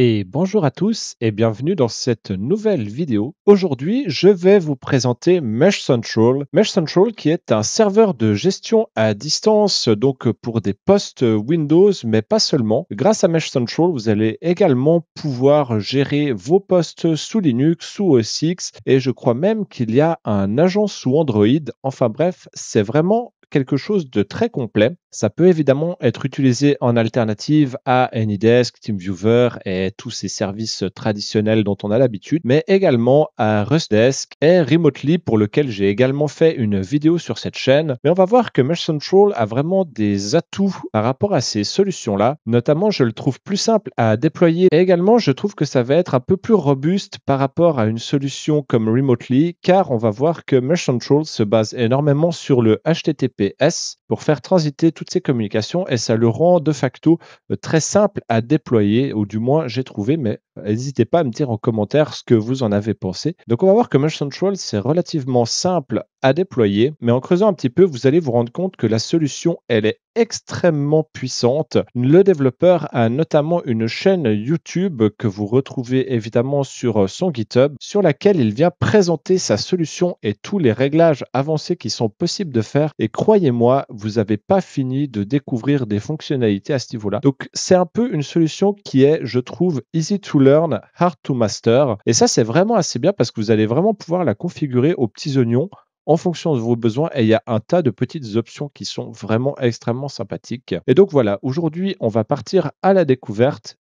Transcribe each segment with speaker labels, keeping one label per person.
Speaker 1: Et bonjour à tous et bienvenue dans cette nouvelle vidéo. Aujourd'hui, je vais vous présenter Mesh Central. Mesh Central qui est un serveur de gestion à distance donc pour des postes Windows, mais pas seulement. Grâce à Mesh Central, vous allez également pouvoir gérer vos postes sous Linux, sous OS X et je crois même qu'il y a un agent sous Android. Enfin bref, c'est vraiment quelque chose de très complet. Ça peut évidemment être utilisé en alternative à AnyDesk, TeamViewer et tous ces services traditionnels dont on a l'habitude, mais également à RustDesk et Remotely pour lequel j'ai également fait une vidéo sur cette chaîne. Mais on va voir que Mesh Central a vraiment des atouts par rapport à ces solutions-là. Notamment, je le trouve plus simple à déployer et également, je trouve que ça va être un peu plus robuste par rapport à une solution comme Remotely, car on va voir que Mesh Central se base énormément sur le HTTPS pour faire transiter toutes ces communications et ça le rend de facto très simple à déployer, ou du moins j'ai trouvé, mais n'hésitez pas à me dire en commentaire ce que vous en avez pensé. Donc on va voir que Mesh Central, c'est relativement simple à déployer, mais en creusant un petit peu, vous allez vous rendre compte que la solution, elle est extrêmement puissante. Le développeur a notamment une chaîne YouTube que vous retrouvez évidemment sur son GitHub, sur laquelle il vient présenter sa solution et tous les réglages avancés qui sont possibles de faire. Et croyez-moi, vous n'avez pas fini de découvrir des fonctionnalités à ce niveau-là. Donc c'est un peu une solution qui est, je trouve, easy to learn, hard to master. Et ça, c'est vraiment assez bien parce que vous allez vraiment pouvoir la configurer aux petits oignons en fonction de vos besoins et il y a un tas de petites options qui sont vraiment extrêmement sympathiques. Et donc voilà, aujourd'hui, on va partir à la découverte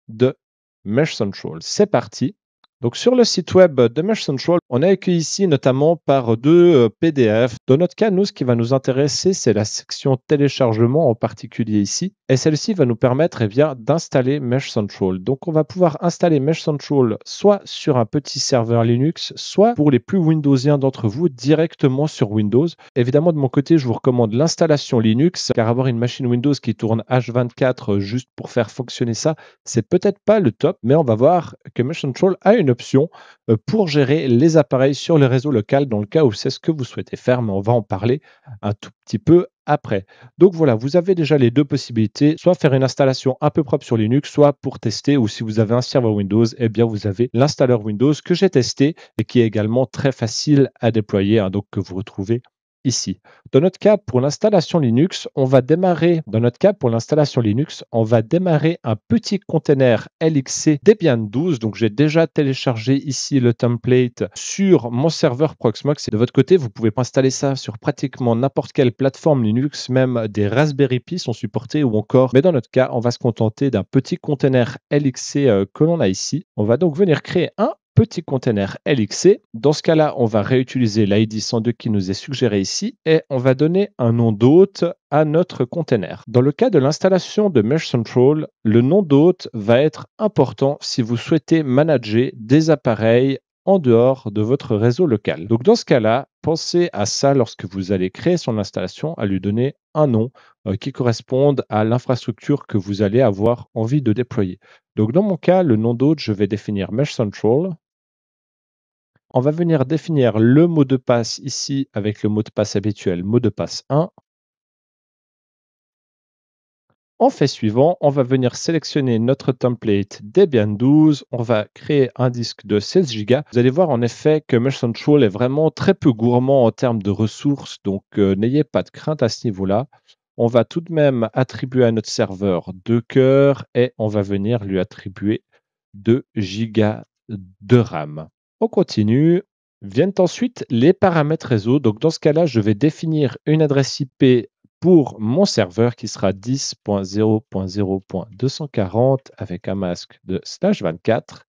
Speaker 1: de Mesh Central. C'est parti. Donc sur le site web de Mesh Central, on est accueilli ici notamment par deux PDF. Dans notre cas, nous, ce qui va nous intéresser, c'est la section téléchargement en particulier ici. Et celle-ci va nous permettre d'installer Mesh Central. Donc on va pouvoir installer Mesh Central soit sur un petit serveur Linux, soit pour les plus Windowsiens d'entre vous, directement sur Windows. Évidemment, de mon côté, je vous recommande l'installation Linux, car avoir une machine Windows qui tourne H24 juste pour faire fonctionner ça, c'est peut-être pas le top, mais on va voir que Mesh Central a une option pour gérer les appareils sur le réseau local dans le cas où c'est ce que vous souhaitez faire, mais on va en parler un tout petit peu après. Donc voilà, vous avez déjà les deux possibilités, soit faire une installation un peu propre sur Linux, soit pour tester, ou si vous avez un serveur Windows, eh bien vous avez l'installeur Windows que j'ai testé et qui est également très facile à déployer, hein, donc que vous retrouvez ici. Dans notre cas, pour l'installation Linux, on va démarrer un petit container LXC Debian 12. Donc, j'ai déjà téléchargé ici le template sur mon serveur Proxmox. Et de votre côté, vous pouvez installer ça sur pratiquement n'importe quelle plateforme Linux, même des Raspberry Pi sont supportés ou encore. Mais dans notre cas, on va se contenter d'un petit container LXC que l'on a ici. On va donc venir créer un petit container LXC. Dans ce cas-là, on va réutiliser l'ID 102 qui nous est suggéré ici et on va donner un nom d'hôte à notre container. Dans le cas de l'installation de Mesh Central, le nom d'hôte va être important si vous souhaitez manager des appareils en dehors de votre réseau local. Donc dans ce cas-là, pensez à ça lorsque vous allez créer son installation, à lui donner un nom qui corresponde à l'infrastructure que vous allez avoir envie de déployer. Donc dans mon cas, le nom d'hôte, je vais définir Mesh Central. On va venir définir le mot de passe ici avec le mot de passe habituel, mot de passe 1. En fait suivant, on va venir sélectionner notre template Debian 12. On va créer un disque de 16 Go. Vous allez voir en effet que Mesh Central est vraiment très peu gourmand en termes de ressources, donc n'ayez pas de crainte à ce niveau-là. On va tout de même attribuer à notre serveur 2 cœurs et on va venir lui attribuer 2 Go de RAM. On continue. Viennent ensuite les paramètres réseau. Donc dans ce cas-là, je vais définir une adresse IP pour mon serveur qui sera 10.0.0.240 avec un masque de /24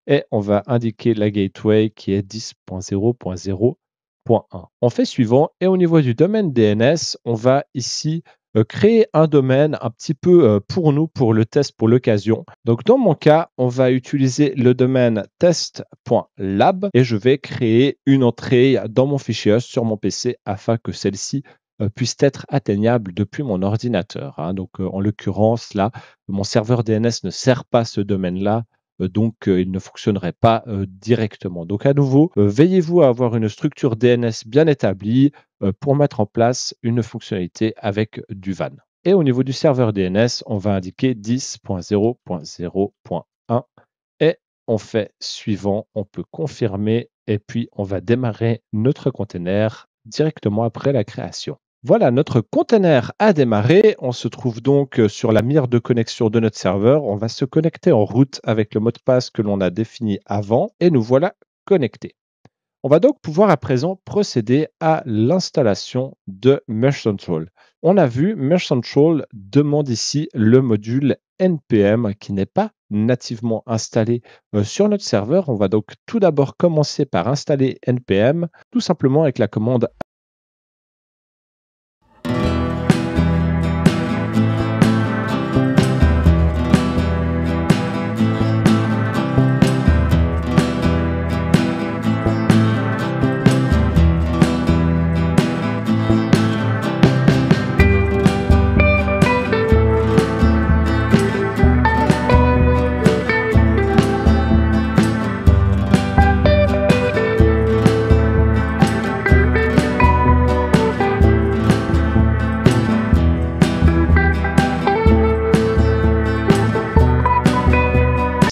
Speaker 1: et on va indiquer la gateway qui est 10.0.0.1. On fait suivant et au niveau du domaine DNS, on va ici créer un domaine un petit peu pour nous, pour le test, pour l'occasion. Donc, dans mon cas, on va utiliser le domaine test.lab et je vais créer une entrée dans mon fichier host sur mon PC afin que celle-ci puisse être atteignable depuis mon ordinateur, hein. Donc, en l'occurrence, là, mon serveur DNS ne sert pas ce domaine-là. Donc, il ne fonctionnerait pas directement. Donc, à nouveau, veillez-vous à avoir une structure DNS bien établie pour mettre en place une fonctionnalité avec du WAN. Et au niveau du serveur DNS, on va indiquer 10.0.0.1. 1 et on fait suivant, on peut confirmer et puis on va démarrer notre container directement après la création. Voilà, notre container a démarré. On se trouve donc sur la mire de connexion de notre serveur. On va se connecter en route avec le mot de passe que l'on a défini avant et nous voilà connectés. On va donc pouvoir à présent procéder à l'installation de Mesh Central. On a vu, Mesh Central demande ici le module NPM qui n'est pas nativement installé sur notre serveur. On va donc tout d'abord commencer par installer NPM, tout simplement avec la commande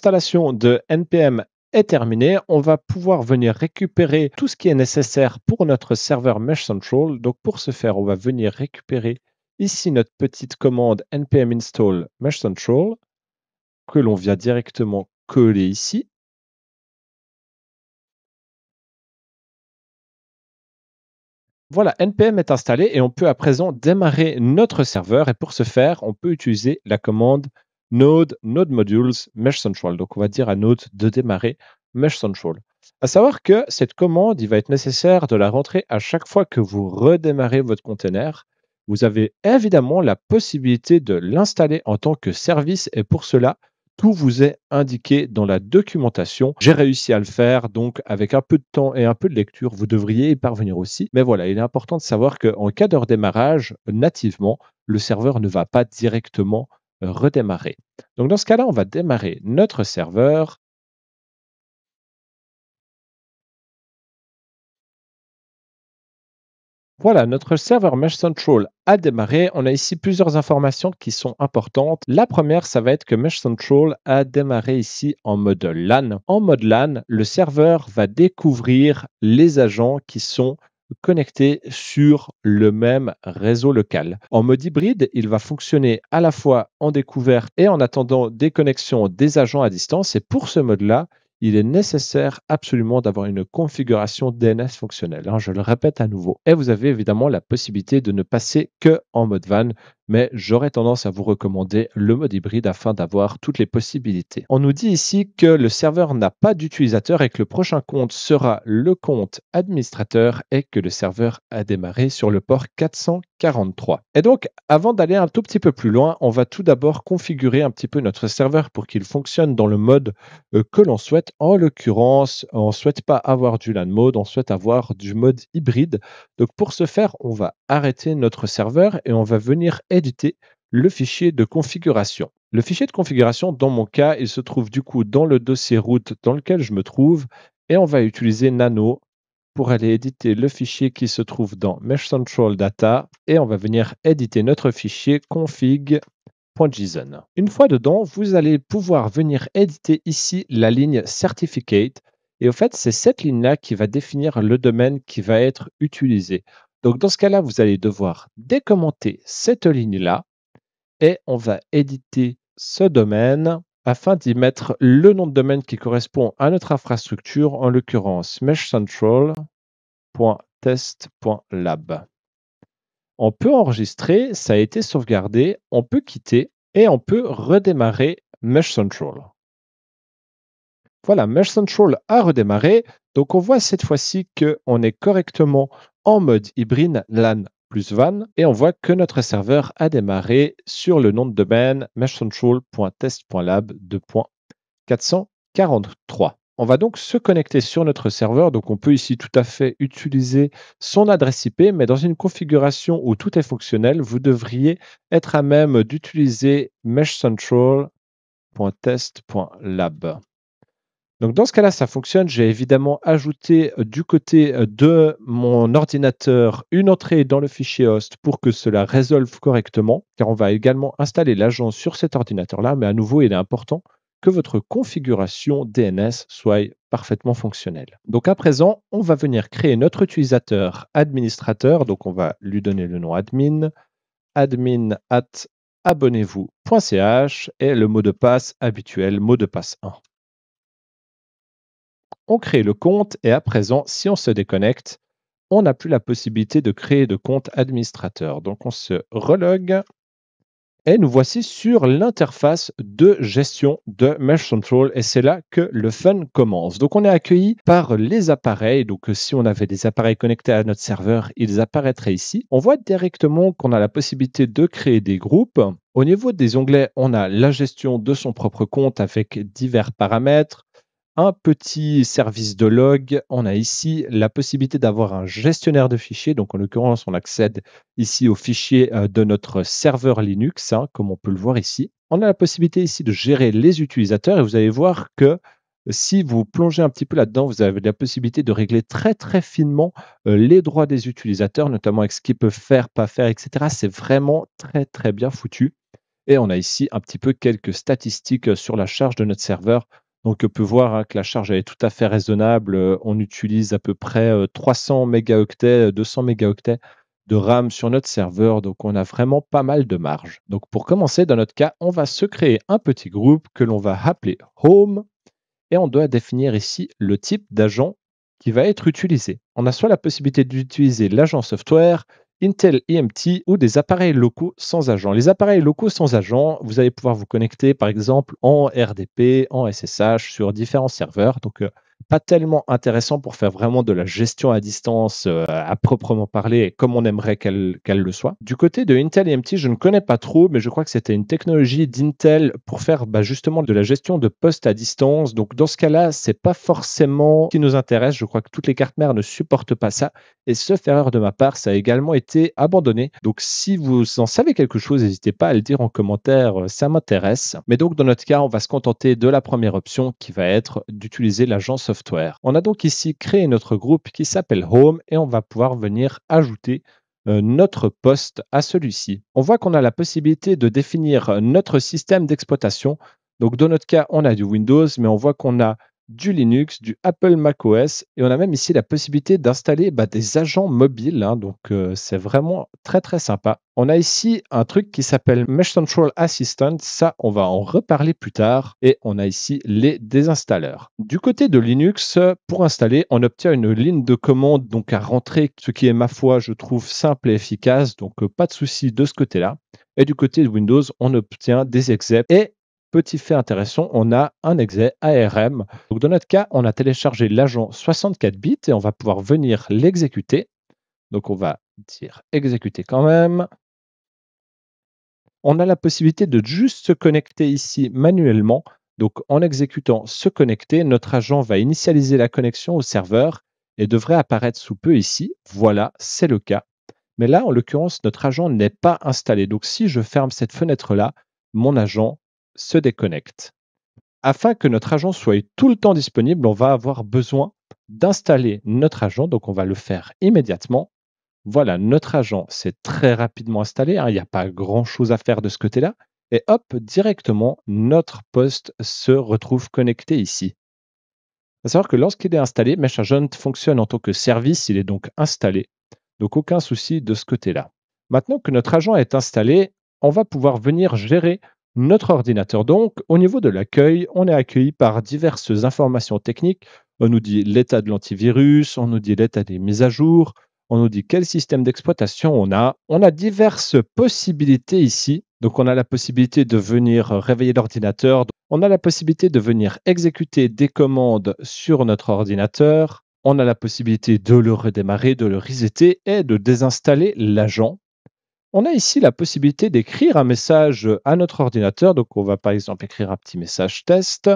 Speaker 1: L'installation de NPM est terminée. On va pouvoir venir récupérer tout ce qui est nécessaire pour notre serveur Mesh Central. Donc pour ce faire, on va venir récupérer ici notre petite commande npm install Mesh Central que l'on vient directement coller ici. Voilà, NPM est installé et on peut à présent démarrer notre serveur. Et pour ce faire, on peut utiliser la commande node modules mesh central. Donc, on va dire à Node de démarrer mesh central. À savoir que cette commande, il va être nécessaire de la rentrer à chaque fois que vous redémarrez votre container. Vous avez évidemment la possibilité de l'installer en tant que service et pour cela, tout vous est indiqué dans la documentation. J'ai réussi à le faire, donc avec un peu de temps et un peu de lecture, vous devriez y parvenir aussi. Mais voilà, il est important de savoir qu'en cas de redémarrage, nativement, le serveur ne va pas directement redémarrer. Donc dans ce cas-là, on va démarrer notre serveur. Voilà, notre serveur Mesh Central a démarré. On a ici plusieurs informations qui sont importantes. La première, ça va être que Mesh Central a démarré ici en mode LAN. En mode LAN, le serveur va découvrir les agents qui sont connectés sur le même réseau local. En mode hybride, il va fonctionner à la fois en découverte et en attendant des connexions des agents à distance. Et pour ce mode-là, il est nécessaire absolument d'avoir une configuration DNS fonctionnelle, hein, je le répète à nouveau. Et vous avez évidemment la possibilité de ne passer que en mode WAN, mais j'aurais tendance à vous recommander le mode hybride afin d'avoir toutes les possibilités. On nous dit ici que le serveur n'a pas d'utilisateur et que le prochain compte sera le compte administrateur et que le serveur a démarré sur le port 443. Et donc, avant d'aller un tout petit peu plus loin, on va tout d'abord configurer un petit peu notre serveur pour qu'il fonctionne dans le mode que l'on souhaite. En l'occurrence, on ne souhaite pas avoir du LAN mode, on souhaite avoir du mode hybride. Donc pour ce faire, on va arrêter notre serveur et on va venir éditer le fichier de configuration. Le fichier de configuration, dans mon cas, il se trouve du coup dans le dossier root dans lequel je me trouve et on va utiliser nano pour aller éditer le fichier qui se trouve dans Mesh Central Data et on va venir éditer notre fichier config.json. Une fois dedans, vous allez pouvoir venir éditer ici la ligne certificate. Et au fait, c'est cette ligne-là qui va définir le domaine qui va être utilisé. Donc, dans ce cas-là, vous allez devoir décommenter cette ligne-là et on va éditer ce domaine afin d'y mettre le nom de domaine qui correspond à notre infrastructure, en l'occurrence meshcentral.test.lab. On peut enregistrer, ça a été sauvegardé, on peut quitter et on peut redémarrer Mesh Central. Voilà, Mesh Central a redémarré. Donc on voit cette fois-ci qu'on est correctement en mode hybride LAN plus WAN et on voit que notre serveur a démarré sur le nom de domaine meshcentral.test.lab 2.443. On va donc se connecter sur notre serveur. Donc, on peut ici tout à fait utiliser son adresse IP, mais dans une configuration où tout est fonctionnel, vous devriez être à même d'utiliser meshcentral.test.lab. Donc, dans ce cas-là, ça fonctionne. J'ai évidemment ajouté du côté de mon ordinateur une entrée dans le fichier host pour que cela résolve correctement, car on va également installer l'agent sur cet ordinateur-là. Mais à nouveau, il est important que votre configuration DNS soit parfaitement fonctionnelle. Donc à présent, on va venir créer notre utilisateur administrateur. Donc on va lui donner le nom admin, admin@abonnez-vous.ch et le mot de passe habituel, mot de passe 1. On crée le compte et à présent, si on se déconnecte, on n'a plus la possibilité de créer de compte administrateur. Donc on se relogue et nous voici sur l'interface de gestion de Mesh Central et c'est là que le fun commence. Donc on est accueilli par les appareils. Donc si on avait des appareils connectés à notre serveur, ils apparaîtraient ici. On voit directement qu'on a la possibilité de créer des groupes. Au niveau des onglets, on a la gestion de son propre compte avec divers paramètres. Un petit service de log. On a ici la possibilité d'avoir un gestionnaire de fichiers. Donc, en l'occurrence, on accède ici aux fichiers de notre serveur Linux, hein, comme on peut le voir ici. On a la possibilité ici de gérer les utilisateurs et vous allez voir que si vous plongez un petit peu là-dedans, vous avez la possibilité de régler très très finement les droits des utilisateurs, notamment avec ce qu'ils peuvent faire, pas faire, etc. C'est vraiment très très bien foutu. Et on a ici un petit peu quelques statistiques sur la charge de notre serveur. Donc, on peut voir hein, que la charge elle est tout à fait raisonnable. On utilise à peu près 300 mégaoctets, 200 mégaoctets de RAM sur notre serveur. Donc, on a vraiment pas mal de marge. Donc, pour commencer, dans notre cas, on va se créer un petit groupe que l'on va appeler Home et on doit définir ici le type d'agent qui va être utilisé. On a soit la possibilité d'utiliser l'agent software, Intel EMT ou des appareils locaux sans agent. Les appareils locaux sans agent, vous allez pouvoir vous connecter par exemple en RDP, en SSH sur différents serveurs. Donc, pas tellement intéressant pour faire vraiment de la gestion à distance à proprement parler, comme on aimerait qu'elle le soit. Du côté de Intel EMT, je ne connais pas trop, mais je crois que c'était une technologie d'Intel pour faire justement de la gestion de postes à distance. Donc, dans ce cas-là, c'est pas forcément ce qui nous intéresse. Je crois que toutes les cartes mères ne supportent pas ça. Et sauf erreur de ma part, ça a également été abandonné. Donc, si vous en savez quelque chose, n'hésitez pas à le dire en commentaire, ça m'intéresse. Mais donc, dans notre cas, on va se contenter de la première option qui va être d'utiliser l'agent software. On a donc ici créé notre groupe qui s'appelle Home et on va pouvoir venir ajouter notre poste à celui-ci. On voit qu'on a la possibilité de définir notre système d'exploitation. Donc, dans notre cas, on a du Windows, mais on voit qu'on a du Linux, du Apple macOS et on a même ici la possibilité d'installer des agents mobiles. Hein, donc, c'est vraiment très, très sympa. On a ici un truc qui s'appelle Mesh Central Assistant. Ça, on va en reparler plus tard. Et on a ici les désinstalleurs. Du côté de Linux, pour installer, on obtient une ligne de commande donc à rentrer, ce qui est, ma foi, je trouve simple et efficace. Donc, pas de souci de ce côté-là. Et du côté de Windows, on obtient des exeps. Et petit fait intéressant, on a un exe ARM. Donc, dans notre cas, on a téléchargé l'agent 64 bits et on va pouvoir venir l'exécuter. Donc, on va dire exécuter quand même. On a la possibilité de juste se connecter ici manuellement. Donc, en exécutant se connecter, notre agent va initialiser la connexion au serveur et devrait apparaître sous peu ici. Voilà, c'est le cas. Mais là, en l'occurrence, notre agent n'est pas installé. Donc, si je ferme cette fenêtre-là, mon agent se déconnecte. Afin que notre agent soit tout le temps disponible, on va avoir besoin d'installer notre agent. Donc, on va le faire immédiatement. Voilà, notre agent s'est très rapidement installé. Hein, il n'y a pas grand-chose à faire de ce côté-là. Et hop, directement, notre poste se retrouve connecté ici. Il faut savoir que lorsqu'il est installé, Mesh Agent fonctionne en tant que service. Il est donc installé. Donc, aucun souci de ce côté-là. Maintenant que notre agent est installé, on va pouvoir venir gérer notre ordinateur. Donc, au niveau de l'accueil, on est accueilli par diverses informations techniques. On nous dit l'état de l'antivirus, on nous dit l'état des mises à jour, on nous dit quel système d'exploitation on a. On a diverses possibilités ici. Donc, on a la possibilité de venir réveiller l'ordinateur. On a la possibilité de venir exécuter des commandes sur notre ordinateur. On a la possibilité de le redémarrer, de le resetter et de désinstaller l'agent. On a ici la possibilité d'écrire un message à notre ordinateur. Donc, on va par exemple écrire un petit message test.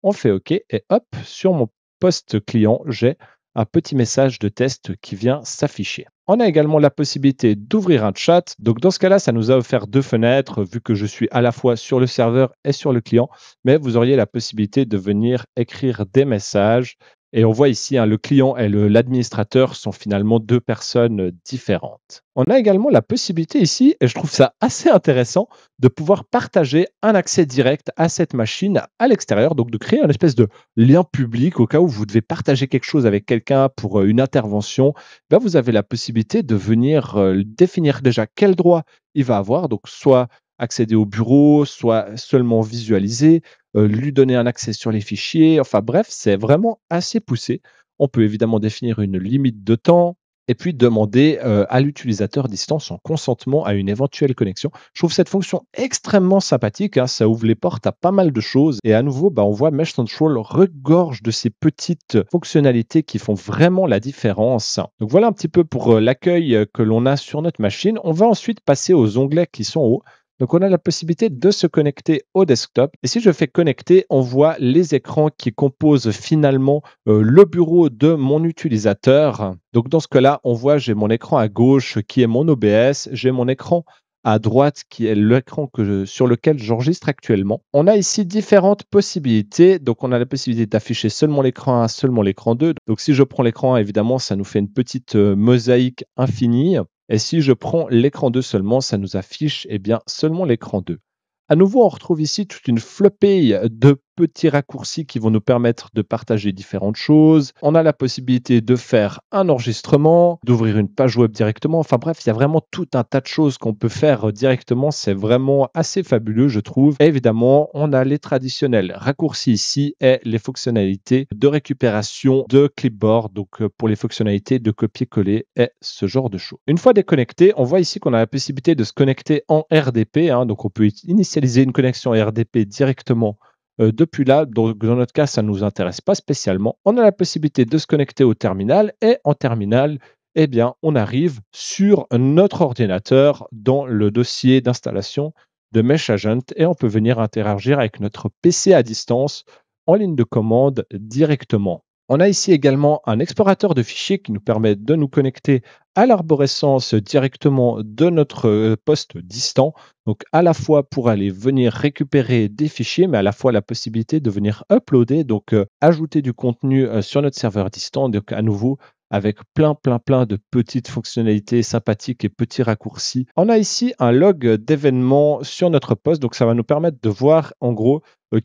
Speaker 1: On fait OK et hop, sur mon poste client, j'ai un petit message de test qui vient s'afficher. On a également la possibilité d'ouvrir un chat. Donc, dans ce cas-là, ça nous a offert deux fenêtres, vu que je suis à la fois sur le serveur et sur le client. Mais vous auriez la possibilité de venir écrire des messages Et on voit ici, hein, le client et l'administrateur sont finalement 2 personnes différentes. On a également la possibilité ici, et je trouve ça assez intéressant, de pouvoir partager un accès direct à cette machine à l'extérieur, donc de créer un espèce de lien public au cas où vous devez partager quelque chose avec quelqu'un pour une intervention. Ben, vous avez la possibilité de venir définir déjà quel droit il va avoir, donc soit accéder au bureau, soit seulement visualiser, lui donner un accès sur les fichiers. Enfin bref, c'est vraiment assez poussé. On peut évidemment définir une limite de temps et puis demander, à l'utilisateur distant son consentement à une éventuelle connexion. Je trouve cette fonction extrêmement sympathique, hein, ça ouvre les portes à pas mal de choses et à nouveau, bah, on voit Mesh Control regorge de ces petites fonctionnalités qui font vraiment la différence. Donc voilà un petit peu pour, l'accueil, que l'on a sur notre machine. On va ensuite passer aux onglets qui sont en haut. Donc, on a la possibilité de se connecter au desktop. Et si je fais connecter, on voit les écrans qui composent finalement le bureau de mon utilisateur. Donc, dans ce cas-là, on voit, j'ai mon écran à gauche qui est mon OBS, j'ai mon écran à droite qui est l'écran sur lequel j'enregistre actuellement. On a ici différentes possibilités. Donc, on a la possibilité d'afficher seulement l'écran 1, seulement l'écran 2. Donc, si je prends l'écran 1, évidemment, ça nous fait une petite mosaïque infinie. Et si je prends l'écran 2 seulement, ça nous affiche eh bien, seulement l'écran 2. À nouveau, on retrouve ici toute une flopée de petits raccourcis qui vont nous permettre de partager différentes choses. On a la possibilité de faire un enregistrement, d'ouvrir une page web directement. Enfin bref, il y a vraiment tout un tas de choses qu'on peut faire directement. C'est vraiment assez fabuleux, je trouve. Et évidemment, on a les traditionnels raccourcis ici et les fonctionnalités de récupération de clipboard, donc pour les fonctionnalités de copier-coller et ce genre de choses. Une fois déconnecté, on voit ici qu'on a la possibilité de se connecter en RDP, hein, donc on peut initialiser une connexion RDP directement depuis là. Donc dans notre cas, ça ne nous intéresse pas spécialement. On a la possibilité de se connecter au terminal et en terminal, eh bien, on arrive sur notre ordinateur dans le dossier d'installation de Mesh Agent et on peut venir interagir avec notre PC à distance en ligne de commande directement. On a ici également un explorateur de fichiers qui nous permet de nous connecter à l'arborescence directement de notre poste distant. Donc à la fois pour aller venir récupérer des fichiers, mais à la fois la possibilité de venir uploader, donc ajouter du contenu sur notre serveur distant. Donc à nouveau, avec plein de petites fonctionnalités sympathiques et petits raccourcis. On a ici un log d'événements sur notre poste, donc ça va nous permettre de voir en gros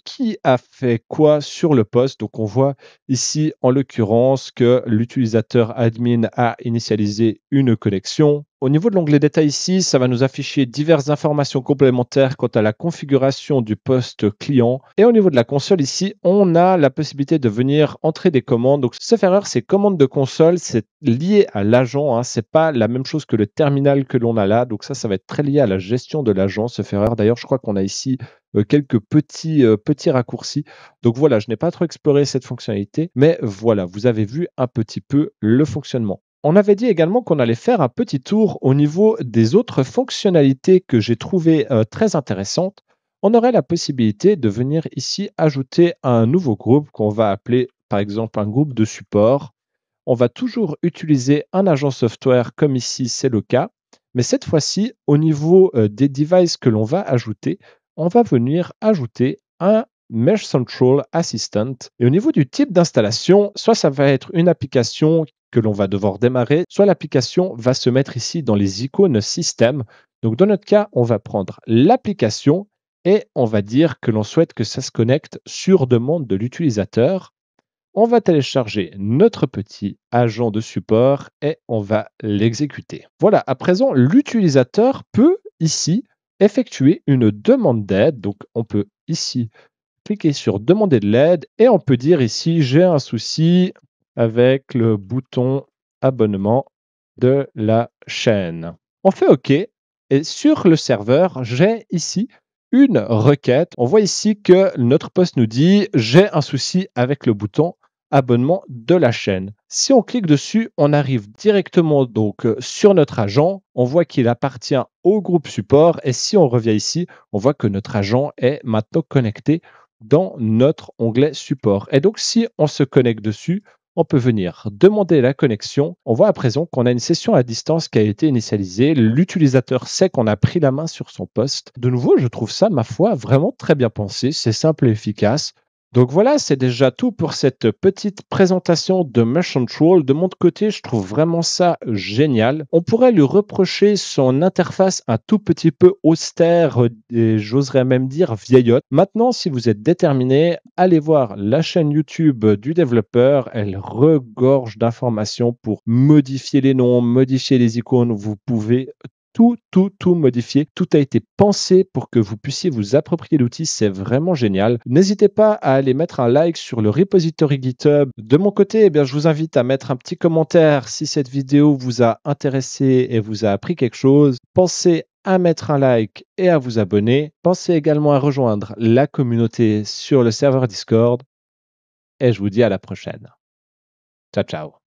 Speaker 1: qui a fait quoi sur le poste. Donc on voit ici en l'occurrence que l'utilisateur admin a initialisé une connexion. Au niveau de l'onglet détail ici, ça va nous afficher diverses informations complémentaires quant à la configuration du poste client. Et au niveau de la console ici, on a la possibilité de venir entrer des commandes. Donc, sauf erreur, ces commandes de console, c'est lié à l'agent, hein. C'est pas la même chose que le terminal que l'on a là. Donc ça va être très lié à la gestion de l'agent, sauf erreur. D'ailleurs, je crois qu'on a ici quelques petits raccourcis. Donc voilà, je n'ai pas trop exploré cette fonctionnalité, mais voilà, vous avez vu un petit peu le fonctionnement. On avait dit également qu'on allait faire un petit tour au niveau des autres fonctionnalités que j'ai trouvées très intéressantes. On aurait la possibilité de venir ici ajouter un nouveau groupe qu'on va appeler par exemple un groupe de support. On va toujours utiliser un agent software comme ici c'est le cas, mais cette fois-ci au niveau des devices que l'on va ajouter, on va venir ajouter un Mesh Central Assistant. Et au niveau du type d'installation, soit ça va être une application que l'on va devoir démarrer, soit l'application va se mettre ici dans les icônes système. Donc dans notre cas, on va prendre l'application et on va dire que l'on souhaite que ça se connecte sur demande de l'utilisateur. On va télécharger notre petit agent de support et on va l'exécuter. Voilà, à présent, l'utilisateur peut ici effectuer une demande d'aide. Donc, on peut ici cliquer sur demander de l'aide et on peut dire ici j'ai un souci avec le bouton abonnement de la chaîne. On fait OK et sur le serveur, j'ai ici une requête. On voit ici que notre poste nous dit j'ai un souci avec le bouton abonnement de la chaîne. Si on clique dessus, on arrive directement donc sur notre agent. On voit qu'il appartient au groupe support et si on revient ici, on voit que notre agent est maintenant connecté dans notre onglet support. Et donc, si on se connecte dessus, on peut venir demander la connexion. On voit à présent qu'on a une session à distance qui a été initialisée. L'utilisateur sait qu'on a pris la main sur son poste. De nouveau, je trouve ça, ma foi, vraiment très bien pensé. C'est simple et efficace. Donc voilà, c'est déjà tout pour cette petite présentation de Mesh Control. De mon côté, je trouve vraiment ça génial. On pourrait lui reprocher son interface un tout petit peu austère et j'oserais même dire vieillotte. Maintenant, si vous êtes déterminé, allez voir la chaîne YouTube du développeur. Elle regorge d'informations pour modifier les noms, modifier les icônes. Vous pouvez tout modifier. Tout a été pensé pour que vous puissiez vous approprier l'outil. C'est vraiment génial. N'hésitez pas à aller mettre un like sur le repository GitHub. De mon côté, eh bien, je vous invite à mettre un petit commentaire si cette vidéo vous a intéressé et vous a appris quelque chose. Pensez à mettre un like et à vous abonner. Pensez également à rejoindre la communauté sur le serveur Discord et je vous dis à la prochaine. Ciao, ciao.